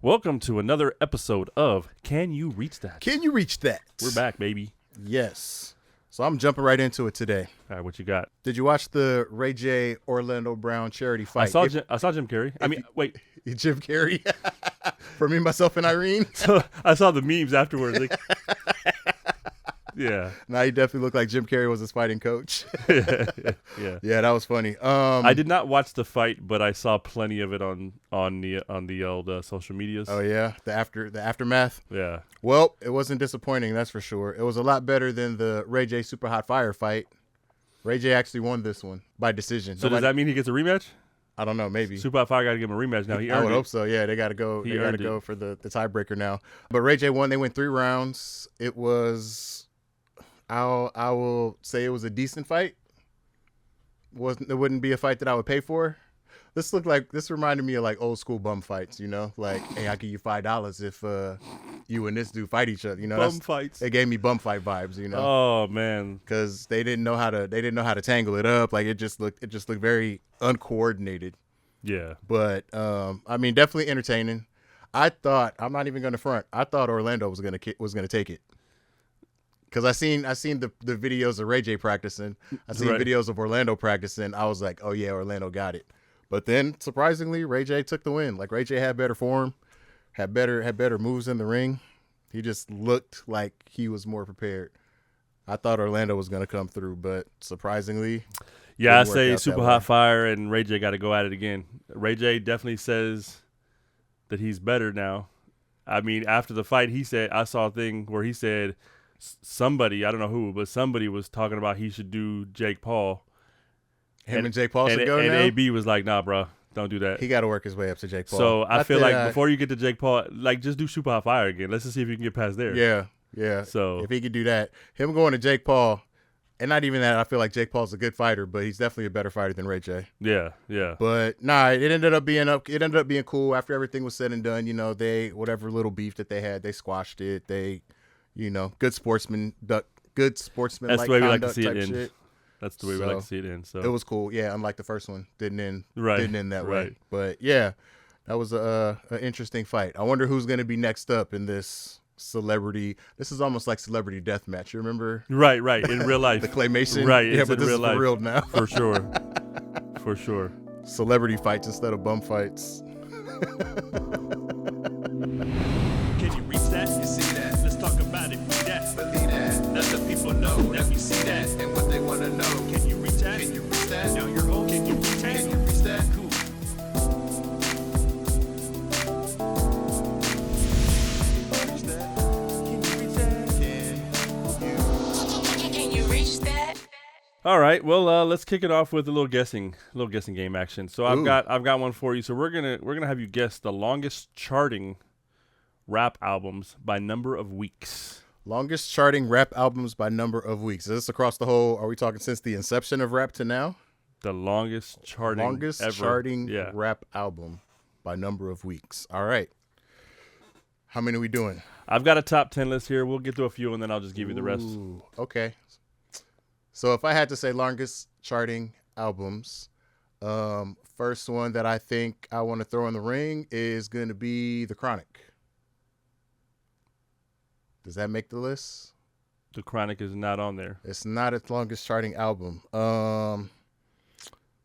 Welcome to another episode of Can You Reach That? Can you reach that? We're back, baby. Yes. So I'm jumping right into it today. All right, what you got? Did you watch the Ray J Orlando Brown charity fight? I saw Jim Carrey. Wait. Jim Carrey. For me, myself, and Irene. So I saw the memes afterwards. Like, yeah. Now he definitely looked like Jim Carrey was his fighting coach. Yeah. Yeah, that was funny. I did not watch the fight, but I saw plenty of it on the old social medias. Oh yeah, the aftermath. Yeah. Well, it wasn't disappointing, that's for sure. It was a lot better than the Ray J Super Hot Fire fight. Ray J actually won this one by decision. So does that mean he gets a rematch? I don't know, maybe. Super Hot Fire got to give him a rematch now. I would hope so. Yeah, they got to go. They got to go for the tiebreaker now. But Ray J won. They went 3 rounds. It was, I will say, it was a decent fight. It wouldn't be a fight that I would pay for. This reminded me of like old school bum fights. You know, like, hey, I'll give you $5 if you and this dude fight each other. You know, bum fights. It gave me bum fight vibes. You know. Oh man. Because they didn't know how to tangle it up. Like it just looked very uncoordinated. Yeah. But I mean, definitely entertaining. I'm not even going to front. I thought Orlando was gonna take it. Because I seen the videos of Ray J practicing. I seen videos of Orlando practicing. I was like, oh yeah, Orlando got it. But then surprisingly, Ray J took the win. Like Ray J had better form, had better moves in the ring. He just looked like he was more prepared. I thought Orlando was gonna come through, but surprisingly, yeah, I say Super Hot Fire and Ray J got to go at it again. Ray J definitely says that he's better now. I mean, after the fight, I saw a thing where he said somebody, I don't know who, but somebody was talking about he should do Jake Paul. And Jake Paul should go now? And AB was like, nah, bro, don't do that. He got to work his way up to Jake Paul. So I feel like before you get to Jake Paul, like just do Super Hot Fire again. Let's just see if you can get past there. Yeah. So if he could do that, him going to Jake Paul, and not even that, I feel like Jake Paul's a good fighter, but he's definitely a better fighter than Ray J. Yeah. But nah, it ended up being cool after everything was said and done. You know, whatever little beef that they had, they squashed it. They, you know, good sportsman. That's the way we like to see it end. Shit. That's the way we like to see it end. So it was cool. Yeah, unlike the first one, didn't end that way. Right. But yeah, that was an interesting fight. I wonder who's going to be next up in this celebrity. This is almost like celebrity deathmatch. You remember? Right. In real life, the claymation. Right. Yeah, but this is life. for real now. For sure. Celebrity fights instead of bum fights. Can you reach that? You see that? Let's talk about it. Be that. Believe that. Let the people know that we see that and what they want to know. Can you reach that? Can you reach that? Now you're home. Can you reach that? Can you reach that? Cool. All right, well, let's kick it off with a little guessing game action. So I've got one for you. So we're gonna have you guess the longest charting rap albums by number of weeks. Longest charting rap albums by number of weeks. Is this across the whole? Are we talking since the inception of rap to now? The longest charting rap album by number of weeks. All right. How many are we doing? I've got a top 10 list here. We'll get through a few and then I'll just give you the rest. Okay. So if I had to say longest charting albums, first one that I think I want to throw in the ring is going to be The Chronic. Does that make the list? The Chronic is not on there. It's not its longest charting album.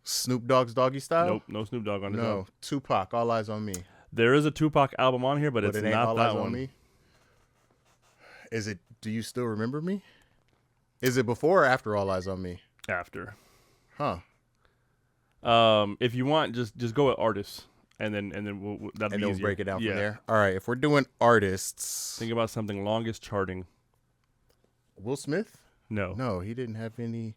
Snoop Dogg's Doggy Style? Nope, no Snoop Dogg on there. No, Tupac, All Eyes on Me. There is a Tupac album on here, but it's it ain't not All that Eyes one. On Me? Is it Do You Still Remember Me? Is it before or after All Eyes on Me? After. Huh. If you want, just go with artists, and then we'll break it down from there. All right. If we're doing artists, think about something longest charting. Will Smith? No, he didn't have any.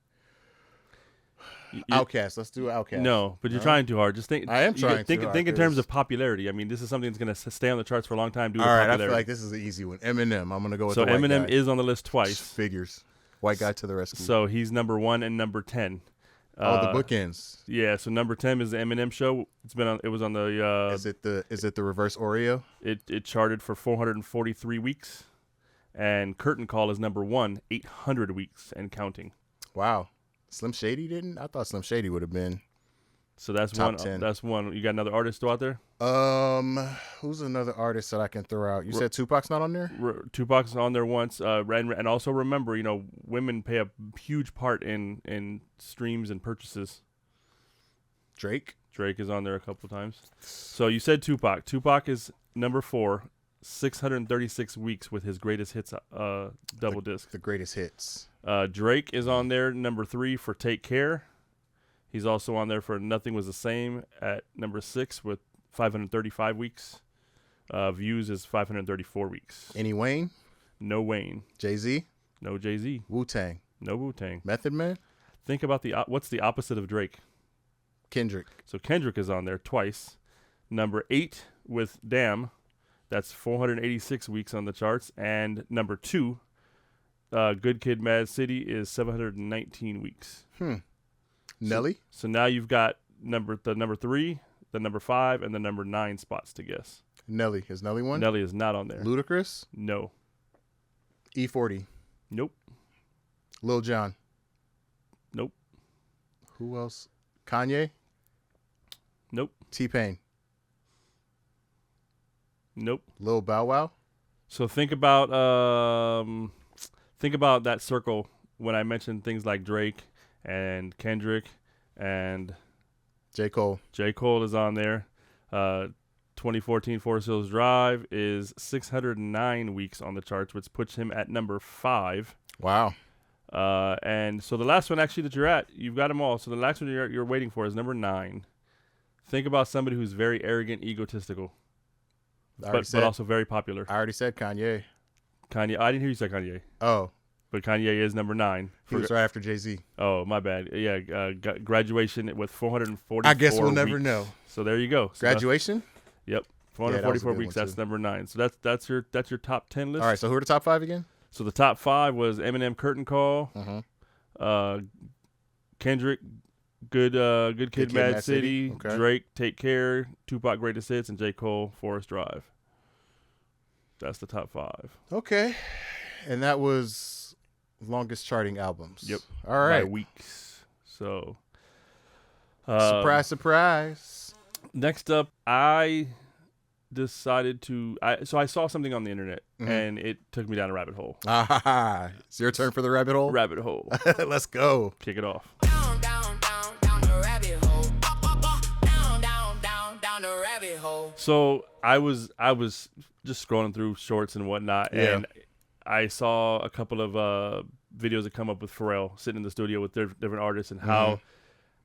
Outkast. Let's do Outkast. No, but you're trying too hard. Just think. I am trying. Think in terms of popularity. I mean, this is something that's going to stay on the charts for a long time. All right. I feel like this is an easy one. Eminem. I'm going to go with. So the white Eminem guy. is on the list twice. Figures. White guy to the rescue. So he's number 1 and number 10. The bookends. Yeah. So number 10 is the Eminem Show. It was on the. Is it the reverse Oreo? It charted for 443 weeks, and Curtain Call is number 1, 800 weeks and counting. Wow. Slim Shady didn't? I thought Slim Shady would have been. So that's Top one. 10. That's one. You got another artist still out there? Who's another artist that I can throw out? You said Tupac's not on there? Tupac's on there once. And also remember, women play a huge part in streams and purchases. Drake is on there a couple times. So you said Tupac. Tupac is number 4, 636 weeks with his greatest hits double disc. The greatest hits. Drake is on there number 3 for Take Care. He's also on there for Nothing Was the Same at number 6 with 535 weeks. Views is 534 weeks. Any Wayne? No Wayne. Jay-Z? No Jay-Z. Wu-Tang? No Wu-Tang. Method Man? Think about what's the opposite of Drake? Kendrick. So Kendrick is on there twice. Number 8 with Damn. That's 486 weeks on the charts. And number 2, Good Kid, Mad City is 719 weeks. Nelly? So now you've got number 3, the number 5, and the number 9 spots to guess. Nelly. Is Nelly one? Nelly is not on there. Ludacris? No. E40? Nope. Lil Jon? Nope. Who else? Kanye? Nope. T-Pain? Nope. Lil Bow Wow? So think about that circle when I mentioned things like Drake and Kendrick and J. Cole. J. Cole is on there. 2014 Forest Hills Drive is 609 weeks on the charts, which puts him at number 5. Wow. And so the last one actually that you're at, you've got them all. So the last one you're waiting for is number 9. Think about somebody who's very arrogant, egotistical, but also very popular. I already said Kanye. Kanye. I didn't hear you say Kanye. Oh. But Kanye is number 9. He was right after Jay-Z. Oh, my bad. Yeah, Graduation with 444 I guess we'll weeks. never know. So there you go. So Graduation? Yep. 444 weeks. That's number 9. So that's your top 10 list. All right, so who are the top 5 again? So the top 5 was Eminem, Curtain Call, Kendrick, Good Kid, Mad City, okay. Drake, Take Care, Tupac, Greatest Hits, and J. Cole, Forest Drive. That's the top 5. Okay. And that was longest charting albums. Yep. All right. By weeks. So. Surprise, surprise. Next up, I decided to. So I saw something on the internet, and it took me down a rabbit hole. It's your turn for the rabbit hole? Rabbit hole. Let's go. Kick it off. Down the rabbit hole. Down the rabbit hole. So I was just scrolling through shorts and whatnot, and I saw a couple of videos that come up with Pharrell sitting in the studio with different artists, and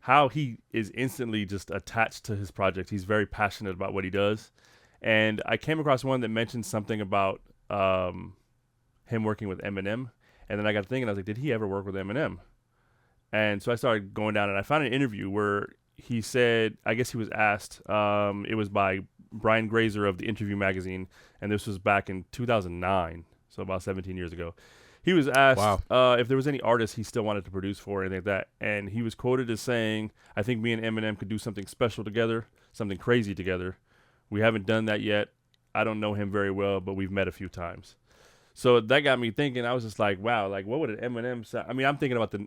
how he is instantly just attached to his project. He's very passionate about what he does. And I came across one that mentioned something about him working with Eminem. And then I got thinking, I was like, did he ever work with Eminem? And so I started going down, and I found an interview where he said, I guess he was asked, it was by Brian Grazer of The Interview magazine, and this was back in 2009, so about 17 years ago. He was asked if there was any artist he still wanted to produce for or anything like that, and he was quoted as saying, I think me and Eminem could do something special together, something crazy together. We haven't done that yet. I don't know him very well, but we've met a few times. So that got me thinking. I was just like, wow, like what would an Eminem sound? I mean, I'm thinking about the,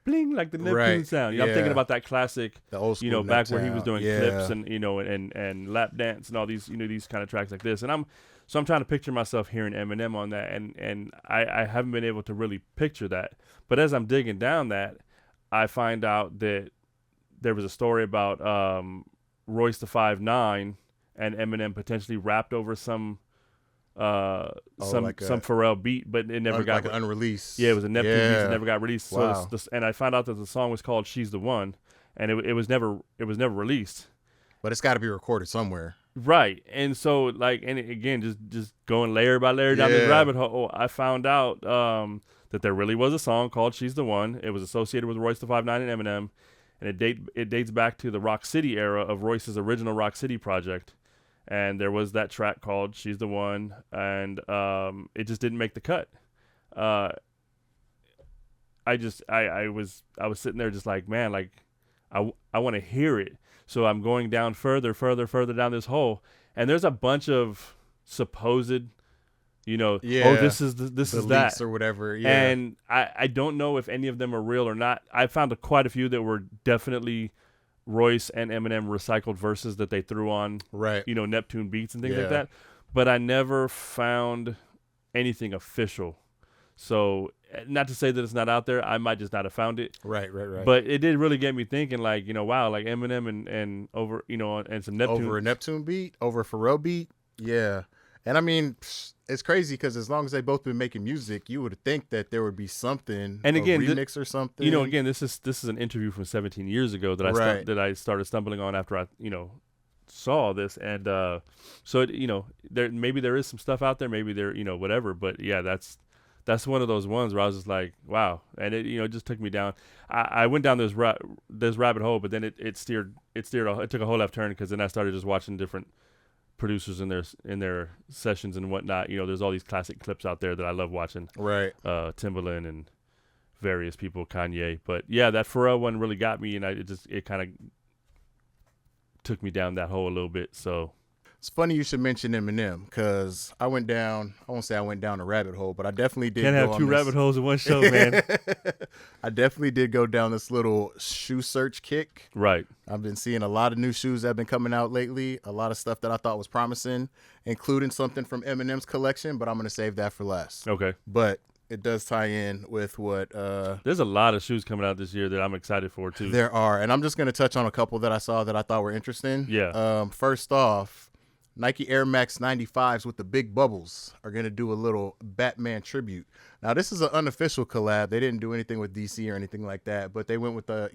bling, like the Neptune sound. I'm thinking about that classic, the old school back Neptune. where he was doing clips and, and lap dance and all these, these kind of tracks like this. And I'm trying to picture myself hearing Eminem on that. And I haven't been able to really picture that. But as I'm digging down that, I find out that there was a story about Royce the 5'9" and Eminem potentially rapped over some Pharrell beat, but it never got like an unreleased. Yeah, it was a Neptune piece that never got released. Wow. So and I found out that the song was called "She's the One," and it was never released. But it's got to be recorded somewhere, right? And so and again, just going layer by layer down this rabbit hole, I found out that there really was a song called "She's the One." It was associated with Royce the 5'9" and Eminem, and it dates back to the Rock City era of Royce's original Rock City project. And there was that track called "She's the One," and it just didn't make the cut. I was sitting there just like, man, like I want to hear it. So I'm going down further down this hole, and there's a bunch of supposed, this is that or whatever. Yeah. And I don't know if any of them are real or not. I found quite a few that were definitely Royce and Eminem recycled verses that they threw on, Right. Neptune beats and things like Yeah. that. But I never found anything official. So, not to say that it's not out there. I might just not have found it. Right. But it did really get me thinking, like, wow, like Eminem and over, and some Neptune. Over a Neptune beat, over a Pharrell beat. Yeah. And I mean, it's crazy because as long as they both been making music, you would think that there would be something, and again, a remix or something. Again, this is an interview from 17 years ago that I started stumbling on after I saw this, and so maybe there is some stuff out there, maybe there whatever, but yeah, that's one of those ones where I was just like, wow, and it just took me down. I went down this rabbit hole, but then it took a whole left turn because then I started just watching different producers in their sessions and whatnot. There's all these classic clips out there that I love watching. Right. Timbaland and various people, Kanye. But yeah, that Pharrell one really got me, and it kind of took me down that hole a little bit. So it's funny you should mention Eminem because I won't say I went down a rabbit hole, but I definitely did. Can't have two rabbit holes in one show, man. I definitely did go down this little shoe search kick. Right. I've been seeing a lot of new shoes that have been coming out lately, a lot of stuff that I thought was promising, including something from Eminem's collection, but I'm going to save that for last. Okay. But it does tie in with what there's a lot of shoes coming out this year that I'm excited for too. There are, and I'm just going to touch on a couple that I saw that I thought were interesting. Yeah. First off, Nike Air Max 95s with the big bubbles are going to do a little Batman tribute. Now, this is an unofficial collab. They didn't do anything with DC or anything like that, but they went with the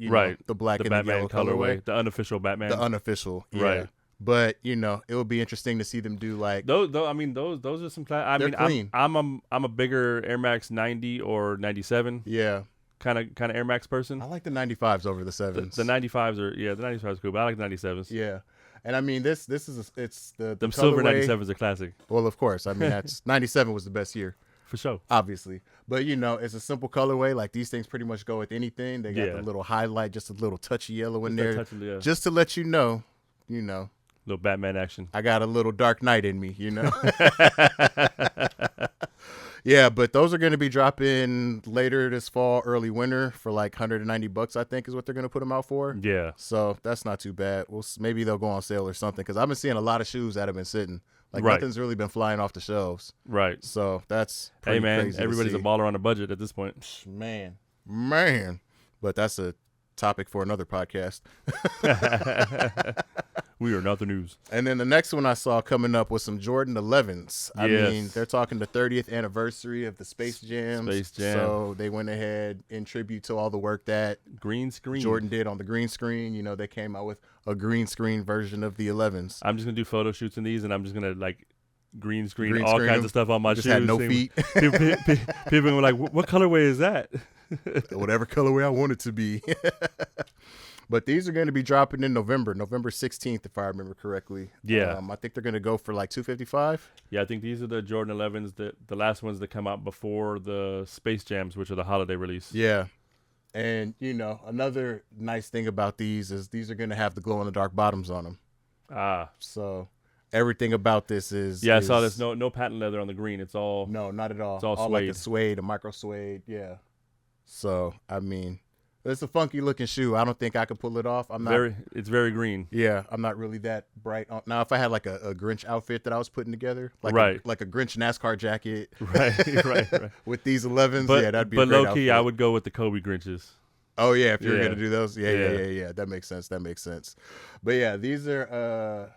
the black and Batman the yellow colorway, the unofficial Batman. The unofficial, yeah. Right. But it would be interesting to see them do like those. I mean, those are some. Clean. I'm a bigger Air Max 90 or 97. Yeah. Kind of Air Max person. I like the 95s over the 7s. The 95s are the 95s are cool, but I like the 97s. Yeah. And I mean, this is it's the them silver 97s are classic. Well, of course. I mean, that's 97 was the best year. For sure. Obviously. But, it's a simple colorway. Like, these things pretty much go with anything. They got the little highlight, just a little touchy yellow in there. Just to let you know. Little Batman action. I got a little Dark Knight in me, Yeah, but those are going to be dropping later this fall, early winter for like $190, I think, is what they're going to put them out for. Yeah. So that's not too bad. Maybe they'll go on sale or something because I've been seeing a lot of shoes that have been sitting. Like nothing's really been flying off the shelves. Right. So that's pretty crazy. Everybody's a baller on a budget at this point. Man. But that's a topic for another podcast. We are not the news. And then the next one I saw coming up was some Jordan 11s. I mean, they're talking the 30th anniversary of the Space Jam. So they went ahead in tribute to all the work that green screen Jordan did on the green screen. They came out with a green screen version of the 11s. I'm just going to do photo shoots in these, and I'm just going to like green screen all kinds of stuff on my shoes. Had no feet. People were like, what colorway is that? Whatever colorway I want it to be. But these are going to be dropping in November 16th, if I remember correctly. Yeah. I think they're going to go for like $255. Yeah, I think these are the Jordan 11s, the last ones that come out before the Space Jams, which are the holiday release. Yeah. And, another nice thing about these is these are going to have the glow-in-the-dark bottoms on them. Ah. So everything about this is... Yeah, I saw this. No patent leather on the green. It's all... No, not at all. It's all suede. Like a suede, a micro suede. Yeah. So, I mean... It's a funky looking shoe. I don't think I could pull it off. It's very green. Yeah, I'm not really that bright. Now, if I had like a Grinch outfit that I was putting together, like a Grinch NASCAR jacket, right, with these 11s, that'd be. But a great low key, outfit. I would go with the Kobe Grinches. Oh yeah, if you're gonna do those, yeah. That makes sense. But yeah, these are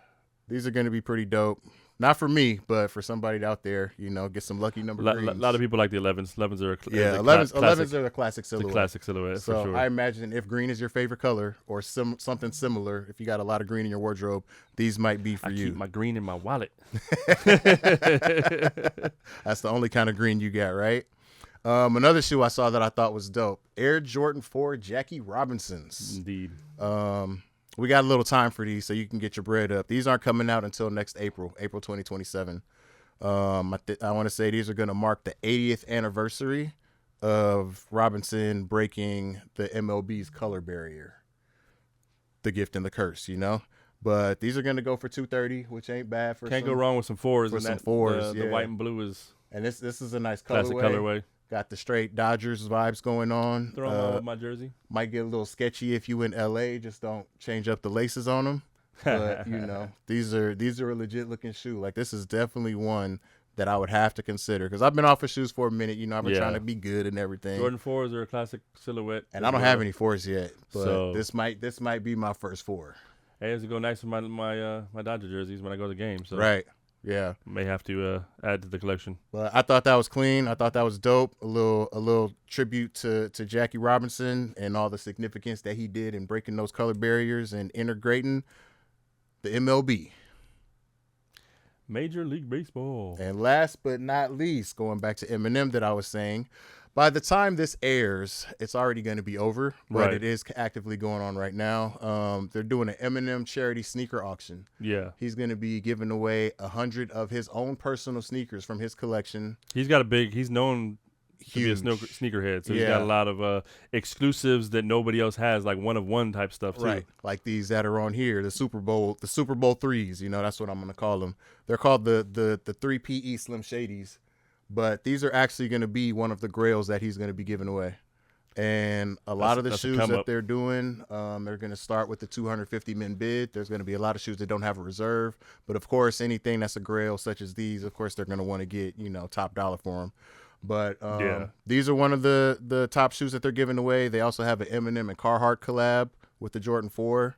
gonna be pretty dope. Not for me, but for somebody out there, get some lucky number greens. A lot of people like the 11s. 11s are 11s are the classic silhouette. The classic silhouette, so for sure. I imagine if green is your favorite color or something similar, if you got a lot of green in your wardrobe, these might be for you. I keep my green in my wallet. That's the only kind of green you got, right? Another shoe I saw that I thought was dope: Air Jordan 4 Jackie Robinsons. Indeed. We got a little time for these, so you can get your bread up. These aren't coming out until next April 2027. I want to say these are going to mark the 80th anniversary of Robinson breaking the MLB's color barrier. The gift and the curse, But these are going to go for $230, which ain't bad for. Can't go wrong with some fours. For some fours, the white and blue is. And this is a nice classic colorway. Got the straight Dodgers vibes going on. Throw them on with my jersey. Might get a little sketchy if you in LA. Just don't change up the laces on them. But these are a legit looking shoe. Like this is definitely one that I would have to consider because I've been off of shoes for a minute. I've been trying to be good and everything. Jordan 4s are a classic silhouette, and I don't have any 4s yet. But so, this might be my first 4. Hey, it's go nice with my Dodger jerseys when I go to the game. So right. Yeah, may have to add to the collection. But I thought that was clean. I thought that was dope. A little tribute to Jackie Robinson and all the significance that he did in breaking those color barriers and integrating the MLB, Major League Baseball. And last but not least, going back to Eminem that I was saying, by the time this airs, it's already going to be over, but it is actively going on right now. They're doing an Eminem charity sneaker auction. Yeah. He's going to be giving away 100 of his own personal sneakers from his collection. He's known to be a sneakerhead, so he's got a lot of exclusives that nobody else has, like one of one type stuff too. Right, like these that are on here, the Super Bowl 3s. That's what I'm going to call them. They're called the 3PE Slim Shadys. But these are actually going to be one of the grails that he's going to be giving away. And a lot of the shoes that they're doing, they're going to start with the 250 min bid. There's going to be a lot of shoes that don't have a reserve. But, of course, anything that's a grail such as these, of course, they're going to want to get, top dollar for them. But these are one of the top shoes that they're giving away. They also have an Eminem and Carhartt collab with the Jordan 4.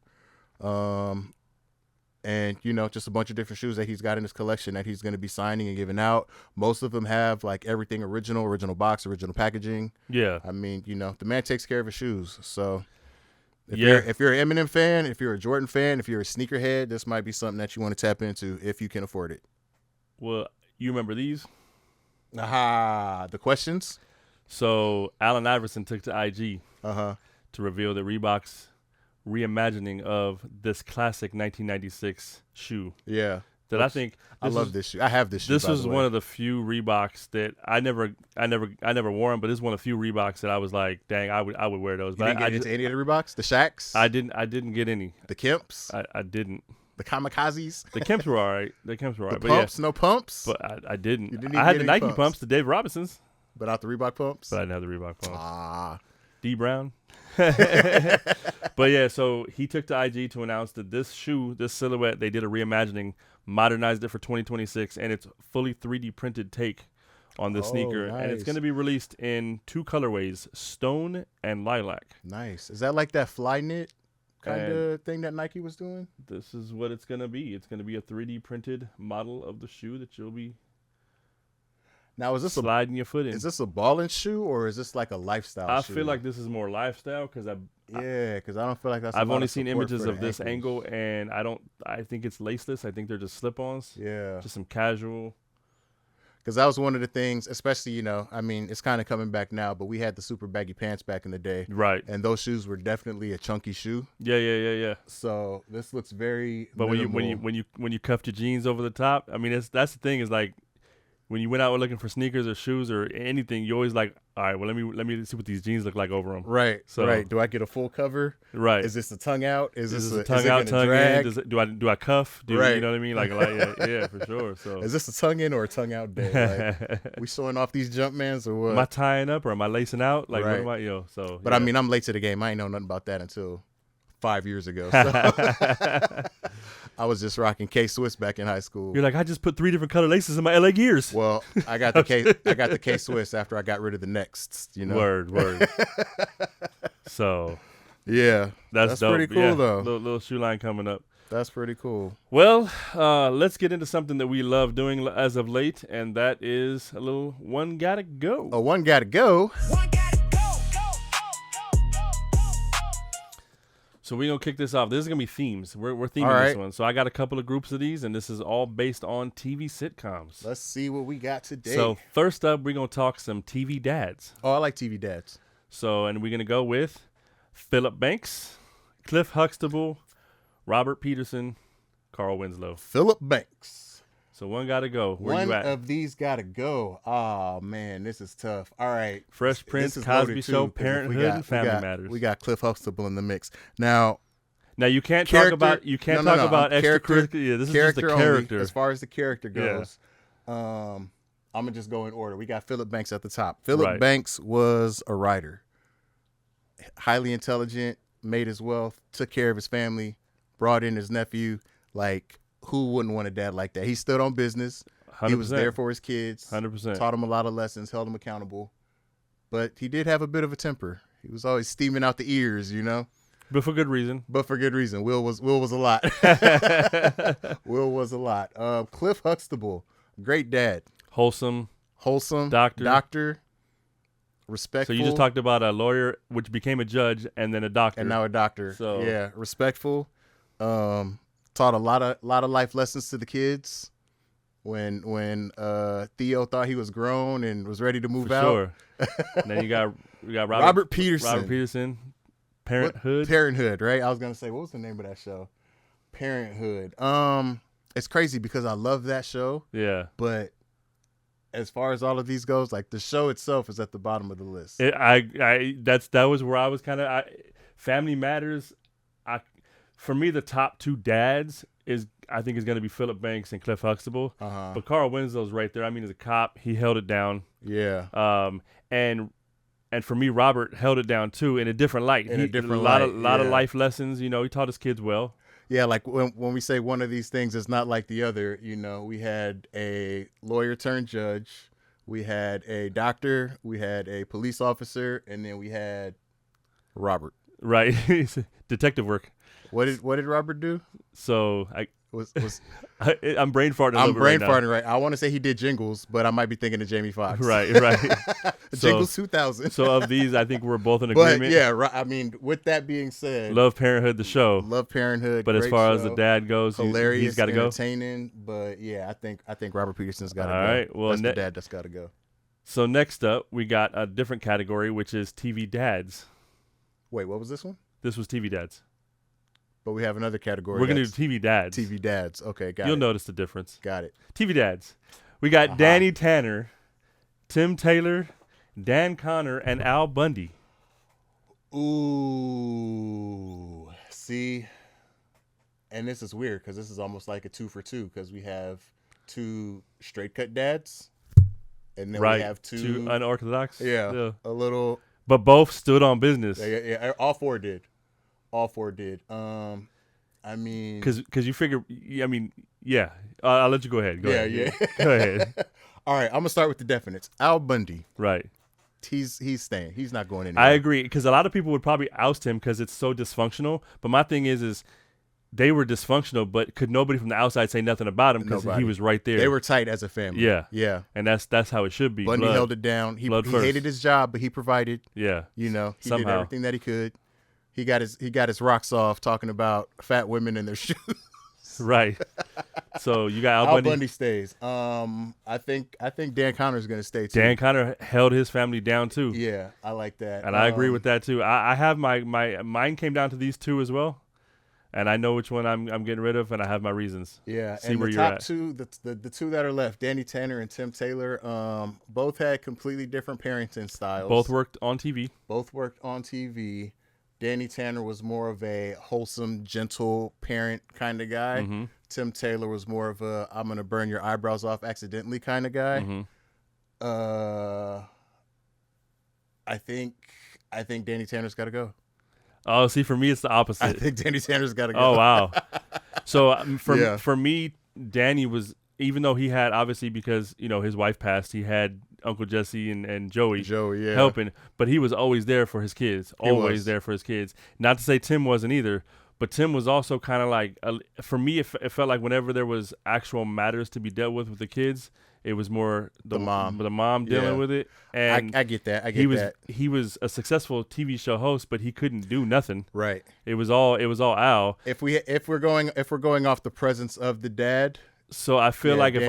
And, just a bunch of different shoes that he's got in his collection that he's going to be signing and giving out. Most of them have, like, everything original box, original packaging. Yeah. I mean, the man takes care of his shoes. So, if you're an Eminem fan, if you're a Jordan fan, if you're a sneakerhead, this might be something that you want to tap into if you can afford it. Well, you remember these? Aha, the questions? So, Allen Iverson took to IG to reveal the Reebok's reimagining of this classic 1996 shoe. Yeah. That I think I love this shoe. I have this shoe. This was one of the few Reeboks that I never wore them, but it's one of the few Reeboks that I was like, dang, I would wear those. But you didn't get into any of the Reeboks? The Shaqs? I didn't get any. The Kemps? I didn't. The Kamikazes? The Kemps were all right. The pumps? Yeah. No pumps? But I didn't. You didn't I had the Nike pumps, the Dave Robinsons. But not the Reebok pumps? But I didn't have the Reebok pumps. Ah. D Brown. But yeah, so he took to IG to announce that this shoe, this silhouette, they did a reimagining, modernized it for 2026, and it's fully 3D printed take on the sneaker. Nice. And it's going to be released in 2 colorways, stone and lilac. Nice. Is that like that fly knit kind of thing that Nike was doing? This is what it's going to be. It's going to be a 3D printed model of the shoe that you'll be now, is this sliding your foot in. Is this a balling shoe or is this like a lifestyle shoe? I feel like this is more lifestyle because I don't feel like that's. I've only seen images of this angle, and I think it's laceless. I think they're just slip-ons. Yeah, just some casual. Because that was one of the things, especially it's kind of coming back now, but we had the super baggy pants back in the day, right? And those shoes were definitely a chunky shoe. Yeah. So this looks very. But minimal. when you cuffed your jeans over the top, I mean that's the thing is like. When you went out looking for sneakers or shoes or anything, you always like, all right, well, let me see what these jeans look like over them. Right. So, right. Do I get a full cover? Right. Is this the tongue out? Is this a tongue out, tongue in? Do I cuff? Right. You know what I mean? Like yeah, for sure. So is this a tongue in or a tongue out day? Like, we showing off these Jumpmans or what? Am I tying up or am I lacing out? Like what am I? So. But I mean, I'm late to the game. I ain't know nothing about that until 5 years ago. So. I was just rocking K-Swiss back in high school. You're like, I just put 3 different color laces in my LA Gears. Well, I got the K-Swiss after I got rid of the Next. Word. So, yeah, that's dope. Pretty cool though. Little shoe line coming up. That's pretty cool. Well, let's get into something that we love doing as of late, and that is a little one gotta go. One gotta go. So we're going to kick this off. This is going to be themes. We're theming this one. So I got a couple of groups of these, and this is all based on TV sitcoms. Let's see what we got today. So first up, we're going to talk some TV dads. Oh, I like TV dads. So, and we're going to go with Philip Banks, Cliff Huxtable, Robert Peterson, Carl Winslow. Philip Banks. So one got to go. Where you at? One of these got to go. Oh, man, this is tough. All right. Fresh Prince, Cosby Show, Parenthood, and Family Matters. We got Cliff Huxtable in the mix. Now you can't talk about extracurricular. Yeah, this is just a character. Only, as far as the character goes. I'm gonna just go in order. We got Philip Banks at the top. Philip Right. Banks was a writer, highly intelligent, made his wealth, took care of his family, brought in his nephew. Like, who wouldn't want a dad like that? He stood on business. 100%. He was there for his kids. 100%. Taught him a lot of lessons, held him accountable. But he did have a bit of a temper. He was always steaming out the ears, you know. But for good reason. But for good reason. Will was a lot. Will was a lot. Cliff Huxtable, great dad. Wholesome. Doctor. Respectful. So you just talked about a lawyer, which became a judge, and then a doctor. And now a doctor. So yeah, respectful. Taught a lot of life lessons to the kids. When Theo thought he was grown and was ready to move out. Sure. And then you got Robert Peterson. Robert Peterson. Parenthood. Parenthood, right? I was gonna say, what was the name of that show? Parenthood. It's crazy because I love that show. Yeah. But as far as all of these goes, like the show itself is at the bottom of the list. That was where I was kind of Family Matters. For me, the top two dads I think is going to be Philip Banks and Cliff Huxtable. But Carl Winslow's right there. I mean, as a cop, he held it down. Yeah. And for me, Robert held it down too in a different light. A lot of life lessons. You know, he taught his kids well. Yeah, like when we say one of these things is not like the other, you know, we had a lawyer turned judge, we had a doctor, we had a police officer, and then we had Robert. Right. Detective work. What did Robert do? So I'm brain farting. I'm brain farting right. I want to say he did Jingles, but I might be thinking of Jamie Foxx. Right. Jingles 2000. So of these, I think we're both in But agreement. yeah, right. I mean, with that being said, Love Parenthood, the show. Love Parenthood. But as far as show. the dad goes, Hilarious, he's got to go. Entertaining. But yeah, I think Robert Peterson's got to go. All right. Well, that's the dad that's got to go. So next up, we got a different category, which is TV dads. Wait, what was this one? This was TV dads. But we have another category. We're gonna do TV dads. TV dads. Okay, got it. You'll notice the difference. Got it. TV dads. We got Danny Tanner, Tim Taylor, Dan Connor, and Al Bundy. Ooh, see, and this is weird because this is almost like a 2 for 2 because we have 2 straight cut dads, and then we have two unorthodox. Yeah, a little. But both stood on business. Yeah, all four did. I mean, because you figure. I mean, yeah. I'll let you go ahead. Go ahead. Yeah. Go ahead. All right, I'm gonna start with the definites. Al Bundy. Right. He's staying. He's not going anywhere. I agree because a lot of people would probably oust him because it's so dysfunctional. But my thing is they were dysfunctional, but could nobody from the outside say nothing about him because he was right there. They were tight as a family. Yeah. And that's how it should be. Bundy held it down. He hated his job, but he provided. Yeah. You know, he somehow did everything that he could. He got his rocks off talking about fat women in their shoes. Right. So you got Al Bundy stays. I think Dan Connor is going to stay too. Dan Connor held his family down too. Yeah, I like that. And I agree with that too. I have mine came down to these two as well. And I know which one I'm getting rid of, and I have my reasons. Yeah, See and where the you're top at. two, the two that are left, Danny Tanner and Tim Taylor, both had completely different parenting styles. Both worked on TV. Danny Tanner was more of a wholesome, gentle parent kind of guy. Mm-hmm. Tim Taylor was more of a I'm gonna burn your eyebrows off accidentally kind of guy. Mm-hmm. I think Danny Tanner's got to go. Oh, see, for me, it's the opposite. I think Danny Tanner's got to go. Oh, wow. So for me, Danny was, even though he had, obviously, because, you know, his wife passed, he had Uncle Jesse and Joey helping, but he was always there for his kids, there for his kids. Not to say Tim wasn't either, but Tim was also kind of like, for me, it felt like whenever there was actual matters to be dealt with the kids, it was more the mom dealing with it. And I get that. He was a successful TV show host, but he couldn't do nothing. Right. It was all Al. If we're going off the presence of the dad. So I feel like if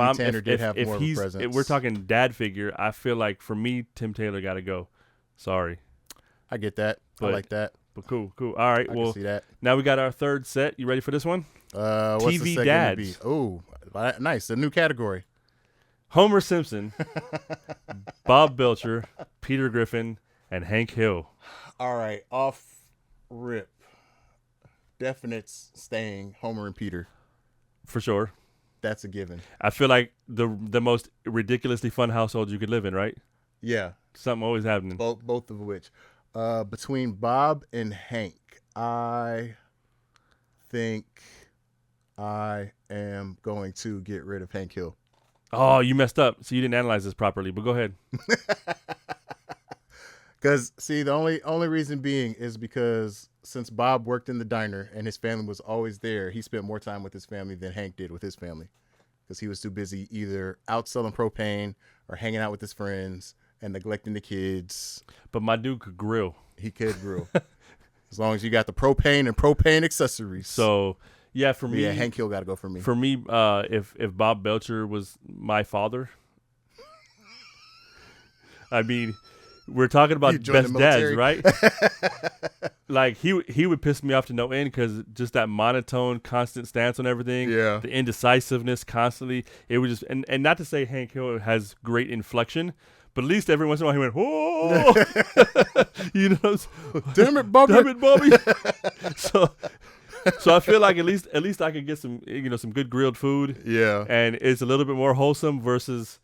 we're talking dad figure, I feel like for me, Tim Taylor got to go. Sorry. I get that. I like that. But cool. All right. I can see that. Now we got our third set. You ready for this one? What's TV the second dads. Oh, nice. A new category. Homer Simpson, Bob Belcher, Peter Griffin, and Hank Hill. All right. Off rip. Definites staying Homer and Peter. For sure. That's a given. I feel like the most ridiculously fun household you could live in, right? Yeah, Something always happening. both of which. Between Bob and Hank, I think I am going to get rid of Hank Hill. Oh, you messed up. So you didn't analyze this properly, but go ahead. Because, see, the only reason being is because since Bob worked in the diner and his family was always there, he spent more time with his family than Hank did with his family. Because he was too busy either out selling propane or hanging out with his friends and neglecting the kids. But my dude could grill. He could grill. As long as you got the propane and propane accessories. So, yeah, for me. Yeah, Hank Hill got to go for me. For me, if Bob Belcher was my father, I mean, we're talking about best dads, right? Like he would piss me off to no end because just that monotone, constant stance on everything, Yeah. the indecisiveness constantly. It was just and not to say Hank Hill has great inflection, but at least every once in a while he went, "Whoa," you know, Damn it, Bobby! damn it, Bobby. So I feel like at least I could get some some good grilled food. Yeah. And it's a little bit more wholesome versus,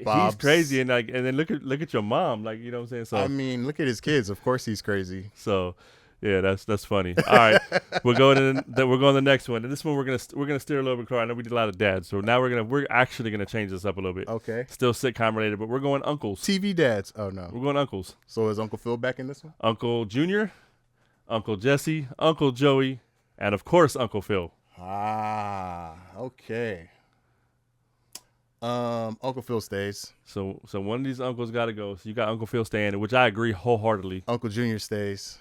Bob's. he's crazy and then look at your mom, like, you know what I'm saying? So I mean, look at his kids. Of course he's crazy. so yeah, that's funny. All right. we're going to the next one. And this one we're gonna steer a little bit clear. I know we did a lot of dads, so now we're actually gonna change this up a little bit. Okay. Still sitcom related, but we're going uncles. TV dads. Oh, no. We're going uncles. So is Uncle Phil back in this one? Uncle Junior, Uncle Jesse, Uncle Joey, and of course Uncle Phil. Ah, okay. Uncle Phil stays. So one of these uncles got to go. So you got Uncle Phil staying, which I agree wholeheartedly. Uncle Junior stays.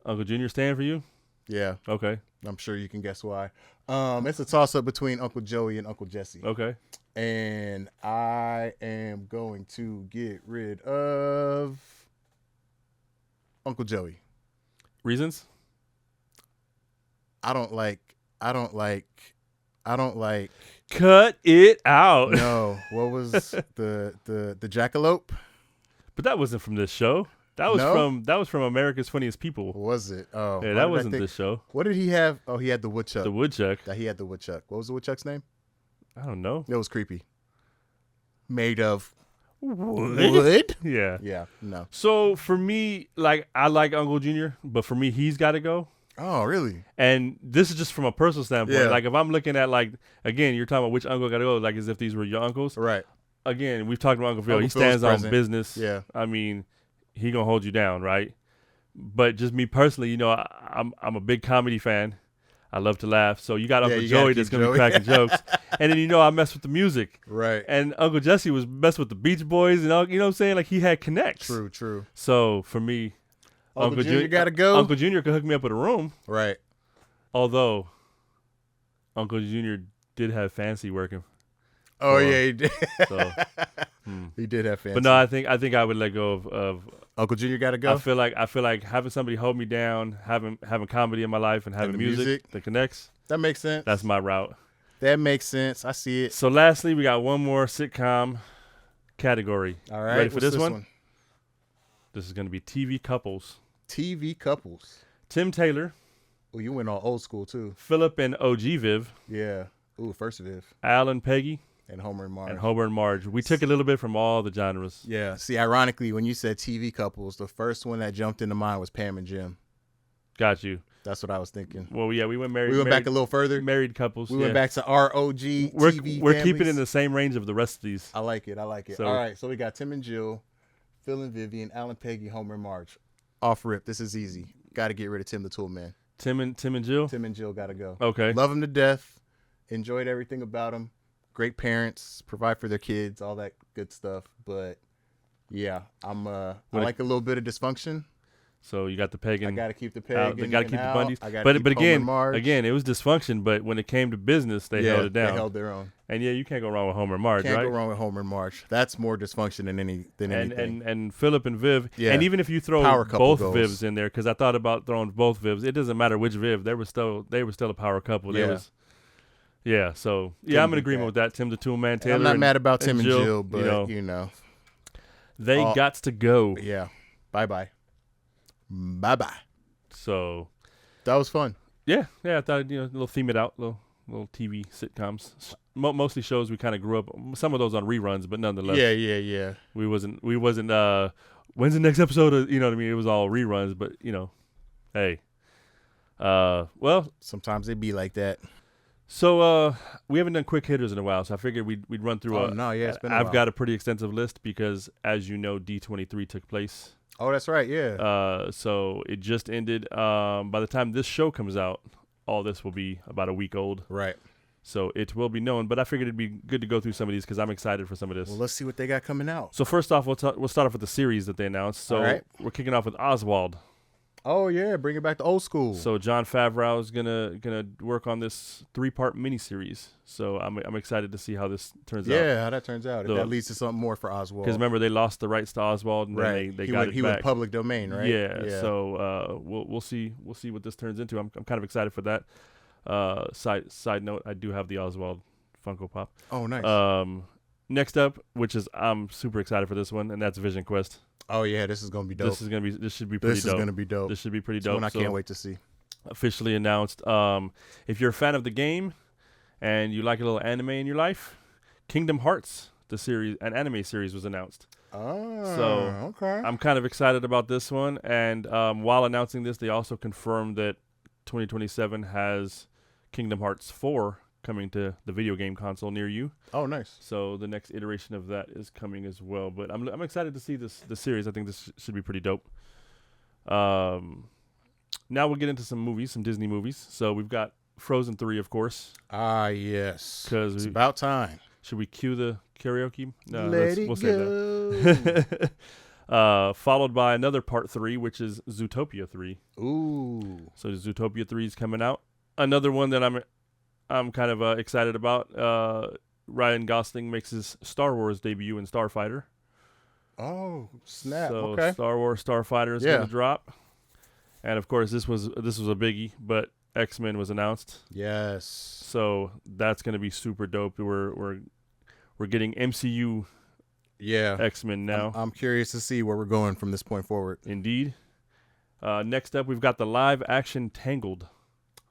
Uncle Junior staying for you? Yeah, Okay. I'm sure you can guess why. It's a toss-up between Uncle Joey and Uncle Jesse. Okay. And I am going to get rid of Uncle Joey. Reasons? I don't like Cut it out. no, what was the jackalope? But that wasn't from this show. That was from America's Funniest People. What was it? Oh, Yeah, that wasn't this show. What did he have? Oh, he had the woodchuck. The woodchuck. He had the woodchuck. What was the woodchuck's name? I don't know. It was creepy. Made of Wood? Yeah. Yeah, no. So for me, like, I like Uncle Junior, but for me, he's got to go. Oh, really? And this is just from a personal standpoint. Yeah. Like, if I'm looking at, like, again, you're talking about which uncle got to go, like, as if these were your uncles. Right. Again, we've talked about Uncle Phil. Uncle He Phil's stands on present. business. Yeah. I mean, he gonna hold you down, right? But just me personally, I'm a big comedy fan. I love to laugh. So you got Uncle you gotta Joey that's keep gonna be Joey. cracking jokes, and then I mess with the music. Right. And Uncle Jesse was messed with the Beach Boys and all. You know what I'm saying? Like, he had connects. True. So for me, Uncle Junior gotta go. Uncle Junior could hook me up with a room. Right. Although Uncle Junior did have fancy working. Oh, Or- yeah, he did. So, He did have fancy. but no, I think I would let go of Uncle Junior gotta go. I feel like having somebody hold me down, having comedy in my life, and having the music music. that connects. That makes sense. That's my route. That makes sense. I see it. So lastly, we got one more sitcom category. All right. Ready for what's this one? This is going to be TV couples. TV couples. Tim Taylor, Oh, you went all old school too. Philip and OG Viv, Yeah. Ooh, first Viv Al and Peggy, and Homer and Marge. and Homer and Marge. We took a little bit from all the genres. Yeah. See, ironically, when you said TV couples, the first one that jumped into mind was Pam and Jim. Got you. That's what I was thinking. Well, yeah, we went married. We went back a little further. Married couples. We yeah. went back to ROG TV We're families. keeping it in the same range of the rest of these. I like it. So- All right, so we got Tim and Jill, Phil and Vivian, Alan, Peggy, Homer, and Marge. Off rip. This is easy. Got to get rid of Tim the Tool Man. Tim and Jill. Tim and Jill got to go. Okay. Love him to death. Enjoyed everything about him. Great parents. Provide for their kids. All that good stuff. But yeah, I like a little bit of dysfunction. So you got the pagan. I got to keep the Al, peg. they got to keep the bundies. I gotta But keep Homer again, and Marge. it was dysfunction. But when it came to business, they held it down. They held their own. And yeah, you can't go wrong with Homer and Marge, Can't right? go wrong with Homer and Marge. That's more dysfunction than anything. And Philip and Viv. Yeah. And even if you throw Power couple both goals. Vivs in there, because I thought about throwing both Vivs. It doesn't matter which Viv. They were still a power couple. Yeah. So Couldn't I'm in beat agreement that. with that. Tim the Tool Man Taylor. I'm not and- mad about Tim and Jill, Jill, but you know, you know. they all- gots to go. Yeah. Bye-bye. Bye-bye. So That was fun. yeah, I thought a little theme it out, little little TV sitcoms. Mostly shows we kind of grew up. Some of those on reruns, but nonetheless. Yeah. We wasn't. When's the next episode? You know what I mean? It was all reruns, but hey. Well, sometimes it be like that. So we haven't done quick hitters in a while, so I figured we'd run through. It's been a while. I've got a pretty extensive list because, as you know, D23 took place. Oh, that's right. Yeah. So it just ended. By the time this show comes out, all this will be about a week old. Right. So it will be known, but I figured it'd be good to go through some of these because I'm excited for some of this. Well, let's see what they got coming out. So first off, we'll start off with the series that they announced. So we're kicking off with Oswald. Oh yeah, bring it back to old school. So Jon Favreau is gonna work on this 3-part miniseries. So I'm excited to see how this turns out. Yeah, how that turns out. If that leads to something more for Oswald. Because remember they lost the rights to Oswald and then they got it back. He went public domain, right? Yeah. So we'll see what this turns into. I'm kind of excited for that. Side note, I do have the Oswald Funko Pop. Oh, nice. Next up, which is I'm super excited for this one, and that's Vision Quest. Oh yeah, this is gonna be dope. This should be pretty dope. This is gonna be dope. This should be pretty dope. One I can't wait to see. Officially announced. If you're a fan of the game and you like a little anime in your life, Kingdom Hearts, the series, an anime series, was announced. Oh, so okay. I'm kind of excited about this one. And while announcing this, they also confirmed that 2027 has Kingdom Hearts 4 coming to the video game console near you. Oh, nice. So the next iteration of that is coming as well. But I'm excited to see the series. I think this should be pretty dope. Now we'll get into some movies, some Disney movies. So we've got Frozen 3, of course. Ah, yes. Because it's about time. Should we cue the karaoke? No, we'll save that. Followed by another part 3, which is Zootopia 3. Ooh. So Zootopia 3 is coming out. Another one that I'm kind of excited about. Ryan Gosling makes his Star Wars debut in Starfighter. Oh, snap. So okay. Star Wars Starfighter is going to drop. And of course this was a biggie, but X-Men was announced. Yes. So that's going to be super dope. We're getting MCU X-Men now. I'm curious to see where we're going from this point forward. Indeed. Next up we've got the live action Tangled.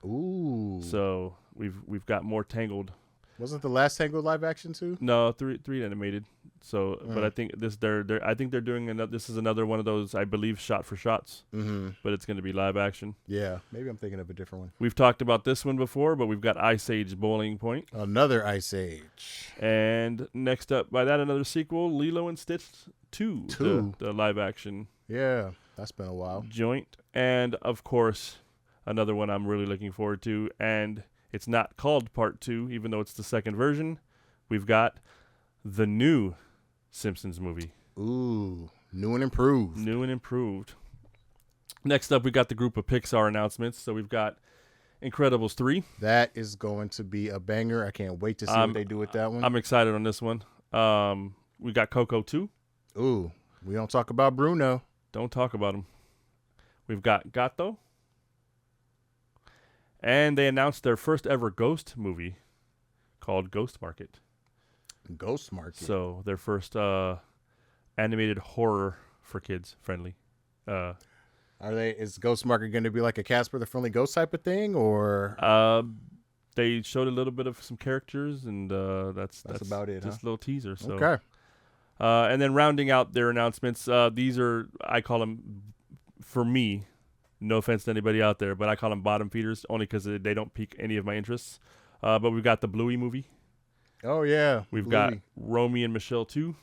Ooh. So we've got more Tangled. Wasn't the last Tangled live action too? No, three animated. So, but I think they're doing another. This is another one of those, I believe, shot for shots. Mm-hmm. But it's going to be live action. Yeah, maybe I'm thinking of a different one. We've talked about this one before, but we've got Ice Age Boiling Point. Another Ice Age. And next up by that, another sequel, Lilo and Stitch 2. The live action. Yeah, that's been a while. Joint. And of course, another one I'm really looking forward to, and it's not called Part 2, even though it's the second version. We've got the new Simpsons movie. Ooh, new and improved. New and improved. Next up, we got the group of Pixar announcements. So we've got Incredibles 3. That is going to be a banger. I can't wait to see what they do with that one. I'm excited on this one. We got Coco 2. Ooh, we don't talk about Bruno. Don't talk about him. We've got Gato. And they announced their first ever ghost movie called Ghost Market. Ghost Market. So their first animated horror for kids friendly. Is Ghost Market going to be like a Casper the Friendly Ghost type of thing, or? They showed a little bit of some characters, and that's about it. Just a little teaser. So. Okay. And then rounding out their announcements, these are, I call them, for me, no offense to anybody out there, but I call them bottom feeders only because they don't pique any of my interests. But we've got the Bluey movie. Oh, yeah. We've got Romy and Michelle 2.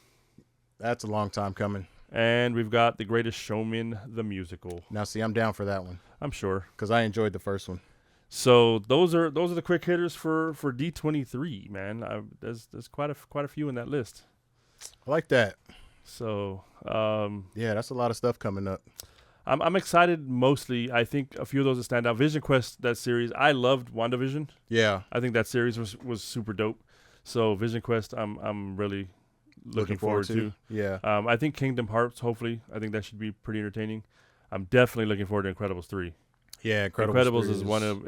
That's a long time coming. And we've got The Greatest Showman, the musical. Now, see, I'm down for that one. I'm sure. Because I enjoyed the first one. So those are the quick hitters for D23, man. There's quite a few in that list. I like that. So yeah, that's a lot of stuff coming up. I'm excited mostly. I think a few of those that stand out. Vision Quest, that series, I loved WandaVision. Yeah. I think that series was super dope. So Vision Quest, I'm really looking forward to. Yeah. I think Kingdom Hearts, hopefully, I think that should be pretty entertaining. I'm definitely looking forward to Incredibles 3. Yeah, Incredibles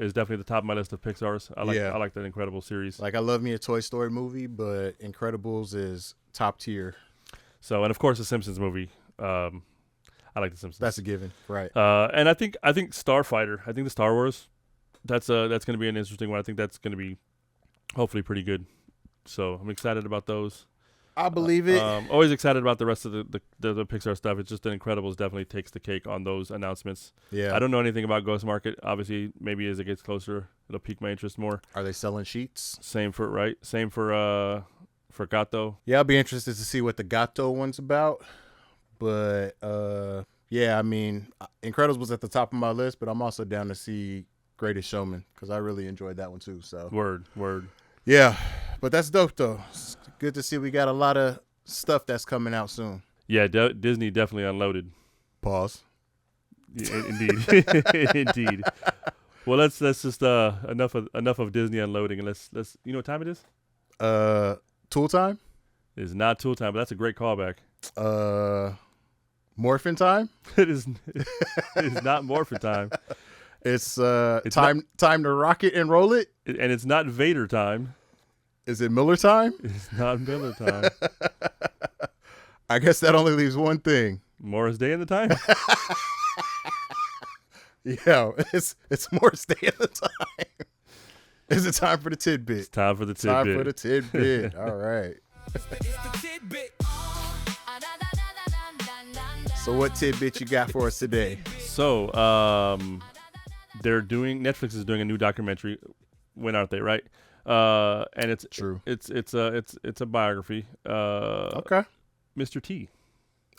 is definitely the top of my list of Pixar's. I like that Incredibles series. Like, I love me a Toy Story movie, but Incredibles is top tier. So, and of course the Simpsons movie. I like the Simpsons. That's a given, right? And I think Starfighter. I think the Star Wars. That's going to be an interesting one. I think that's going to be hopefully pretty good. So I'm excited about those. I believe it. Always excited about the rest of the Pixar stuff. It's just The Incredibles definitely takes the cake on those announcements. Yeah. I don't know anything about Ghost Market. Obviously, maybe as it gets closer, it'll pique my interest more. Are they selling sheets? Same for Gato. Yeah, I'll be interested to see what the Gato one's about. But yeah, I mean, Incredibles was at the top of my list, but I'm also down to see Greatest Showman because I really enjoyed that one too. So Word. yeah, but that's dope though. It's good to see we got a lot of stuff that's coming out soon. Yeah, Disney definitely unloaded. Pause. Yeah, indeed, indeed. Well, let's just enough of Disney unloading, and let's you know what time it is? Tool time? It's not Tool time, but that's a great callback. Morphin time? It is not Morphin time. It's time to rock it and roll it. And it's not Vader time. Is it Miller time? It's not Miller time. I guess that only leaves one thing. Morris Day in the time. Yeah, it's Morris Day in the time. Is it time for the tidbit? It's time for the tidbit. Time for the tidbit. All right. So what tidbit you got for us today? So, Netflix is doing a new documentary. When aren't they, right? And it's true. It's a biography. Okay. Mr. T.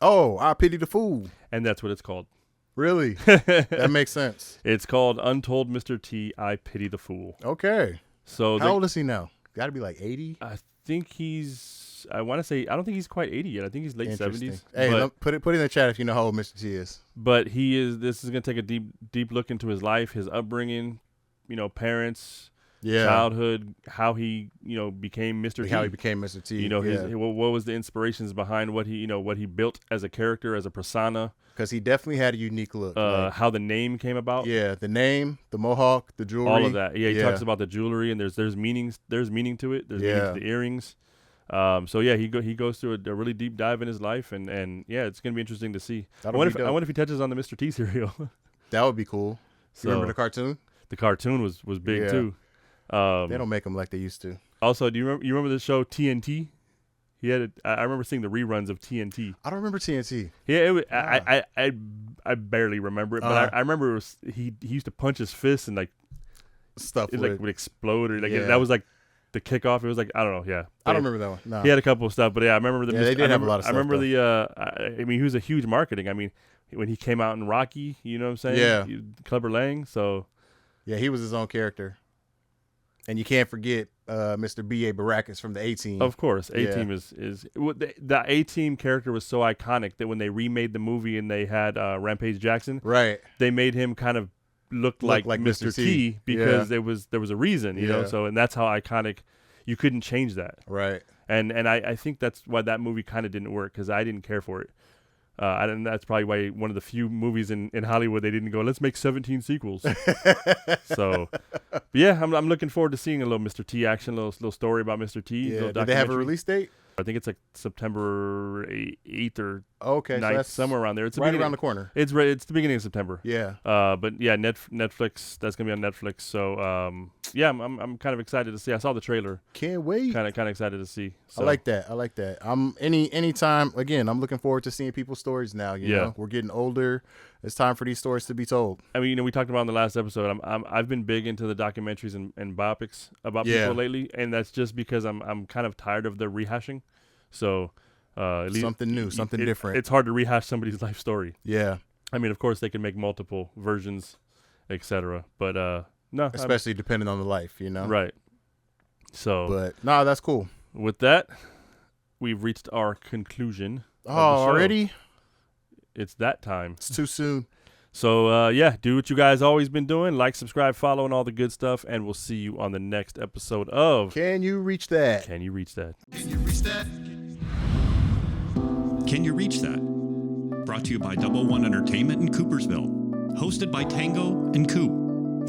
Oh, I Pity the Fool. And that's what it's called. Really? That makes sense. It's called Untold Mr. T, I Pity the Fool. Okay. So how old is he now? Got to be like 80? I think he's, I want to say, I don't think he's quite 80 yet. I think he's late 70s. Hey, put it in the chat if you know how old Mr. T is. But this is going to take a deep look into his life, his upbringing, parents, childhood, how he, became Mr. T. How he became Mr. T. What was the inspirations behind what he built as a character, as a persona. Because he definitely had a unique look. How the name came about. Yeah, the name, the mohawk, the jewelry. All of that. Yeah, he talks about the jewelry, and there's meaning to it. There's meaning to the earrings. So yeah, he goes through a really deep dive in his life, and yeah, it's gonna be interesting to see. I wonder if he touches on the Mr. T cereal. That would be cool. So, remember the cartoon? The cartoon was big too. They don't make them like they used to. Also, do you remember the show TNT? I remember seeing the reruns of TNT. I don't remember TNT. Yeah, I barely remember it, but I remember he used to punch his fist and like stuff would explode or that was like the kickoff. It was like I don't know. Yeah, I don't remember that one. No. He had a couple of stuff, but yeah, I remember the. Yeah, they did have a lot of stuff. I remember he was a huge marketing. I mean, when he came out in Rocky, you know what I'm saying? Yeah, Clubber Lang. So yeah, he was his own character. And you can't forget Mr. B.A. Baracus from the A-Team. Of course. A-Team is the A-Team character was so iconic that when they remade the movie and they had Rampage Jackson, right, they made him kind of look like Mr. T because there was a reason, you know. So and that's how iconic. You couldn't change that. Right. And I think that's why that movie kind of didn't work because I didn't care for it. And that's probably why one of the few movies in Hollywood they didn't go, let's make 17 sequels. So, but yeah, I'm looking forward to seeing a little Mr. T action, little story about Mr. T. Yeah. Did they have a release date? I think it's like September 8th or 9th, so somewhere around there. It's right around the corner. It's the beginning of September. Yeah. But yeah, Netflix. That's gonna be on Netflix. So yeah, I'm kind of excited to see. I saw the trailer. Can't wait. Kind of excited to see. So. I like that. Anytime. Again, I'm looking forward to seeing people's stories now. You know, we're getting older. It's time for these stories to be told. I mean, we talked about in the last episode. I've been big into the documentaries and biopics about people lately, and that's just because I'm kind of tired of the rehashing. So, at least something new, something different. It's hard to rehash somebody's life story. Yeah. I mean, of course, they can make multiple versions, etc. But no, especially depending on the life, you know. Right. So, but no, that's cool. With that, we've reached our conclusion. Oh, already? It's that time. It's too soon. So, yeah, do what you guys always been doing. Like, subscribe, follow, and all the good stuff. And we'll see you on the next episode of Can You Reach That? Can You Reach That? Can you reach that? Can You Reach That? Brought to you by Double One Entertainment in Coopersville. Hosted by Tango and Coop.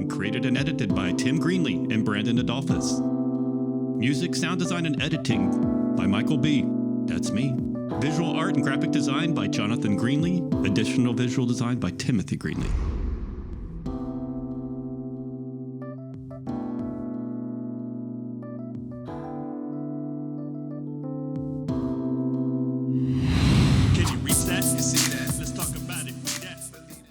And created and edited by Tim Greenlee and Brandon Adolphus. Music, sound design, and editing by Michael B. That's me. Visual art and graphic design by Jonathan Greenlee. Additional visual design by Timothy Greenlee.